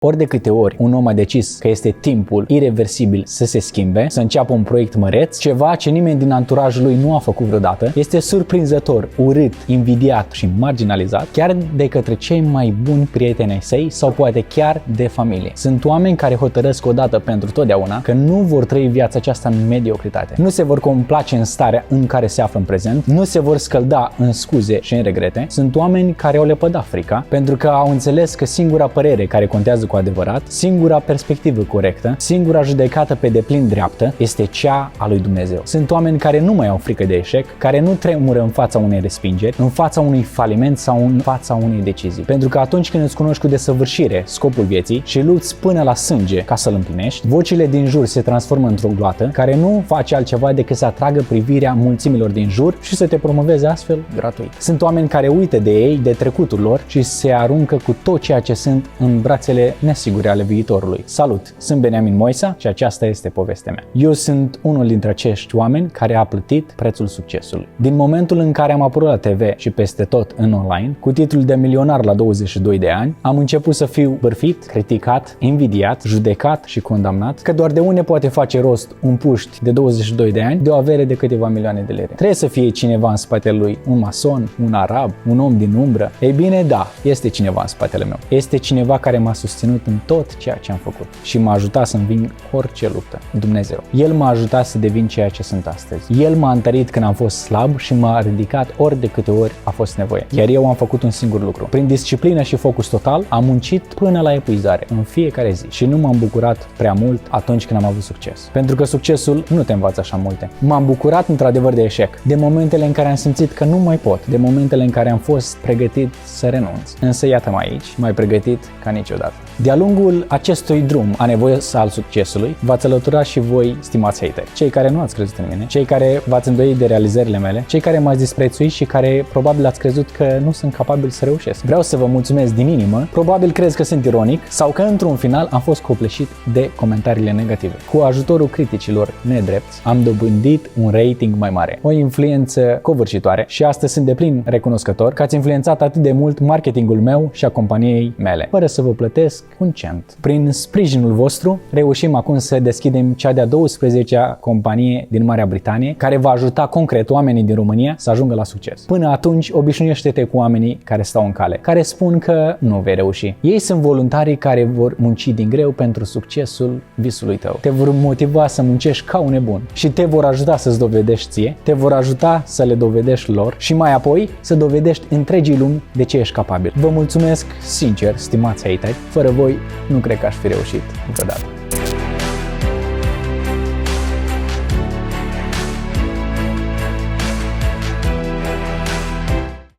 Ori de câte ori un om a decis că este timpul ireversibil să se schimbe, să înceapă un proiect măreț, ceva ce nimeni din anturajul lui nu a făcut vreodată, este surprinzător, urât, invidiat și marginalizat, chiar de către cei mai buni prieteni ai săi sau poate chiar de familie. Sunt oameni care hotărăsc odată pentru totdeauna că nu vor trăi viața aceasta în mediocritate. Nu se vor complace în starea în care se află în prezent, nu se vor scălda în scuze și în regrete. Sunt oameni care au lepădat frica pentru că au înțeles că singura părere care contează cu adevărat, singura perspectivă corectă, singura judecată pe deplin dreaptă este cea a lui Dumnezeu. Sunt oameni care nu mai au frică de eșec, care nu tremură în fața unei respingeri, în fața unui faliment sau în fața unei decizii. Pentru că atunci când îți cunoști cu desăvârșire scopul vieții și lupți până la sânge ca să-l împlinești, vocile din jur se transformă într-o gloată care nu face altceva decât să atragă privirea mulțimilor din jur și să te promoveze astfel gratuit. Sunt oameni care uită de ei, de trecutul lor și se aruncă cu tot ceea ce sunt în brațele nesigure ale viitorului. Salut! Sunt Beniamin Moisa și aceasta este povestea mea. Eu sunt unul dintre acești oameni care a plătit prețul succesului. Din momentul în care am apărut la TV și peste tot în online, cu titlul de milionar la 22 de ani, am început să fiu bârfit, criticat, invidiat, judecat și condamnat că doar de unde poate face rost un puști de 22 de ani de o avere de câteva milioane de lire. Trebuie să fie cineva în spatele lui, un mason, un arab, un om din umbră. Ei bine, da, este cineva în spatele meu. Este cineva care m-a susținut în tot ceea ce am făcut și m-a ajutat să înving orice luptă. Dumnezeu. El m-a ajutat să devin ceea ce sunt astăzi. El m-a întărit când am fost slab și m-a ridicat ori de câte ori a fost nevoie. Iar eu am făcut un singur lucru. Prin disciplină și focus total, am muncit până la epuizare, în fiecare zi. Și nu m-am bucurat prea mult atunci când am avut succes. Pentru că succesul nu te învață așa multe. M-am bucurat într-adevăr de eșec, de momentele în care am simțit că nu mai pot, de momentele în care am fost pregătit să renunț. Însă iată-mă aici, mai pregătit ca niciodată. De-a lungul acestui drum anevoios al succesului, v-ați alăturat și voi, stimați hateri, cei care nu ați crezut în mine, cei care v-ați îndoit de realizările mele, cei care m-ați disprețuit și care probabil ați crezut că nu sunt capabil să reușesc. Vreau să vă mulțumesc din inimă, probabil crezi că sunt ironic sau că într-un final am fost copleșit de comentariile negative. Cu ajutorul criticilor nedrepți, am dobândit un rating mai mare, o influență covârșitoare și astăzi sunt deplin recunoscător că ați influențat atât de mult marketingul meu și a companiei mele, fără să vă plătesc un cent. Prin sprijinul vostru reușim acum să deschidem cea de-a 12-a companie din Marea Britanie care va ajuta concret oamenii din România să ajungă la succes. Până atunci, obișnuiește-te cu oamenii care stau în cale, care spun că nu vei reuși. Ei sunt voluntarii care vor munci din greu pentru succesul visului tău. Te vor motiva să muncești ca un nebun și te vor ajuta să-ți dovedești ție, te vor ajuta să le dovedești lor și mai apoi să dovedești întregii lumi de ce ești capabil. Vă mulțumesc sincer, stimați hateri, fără voi nu cred că aș fi reușit vreodată.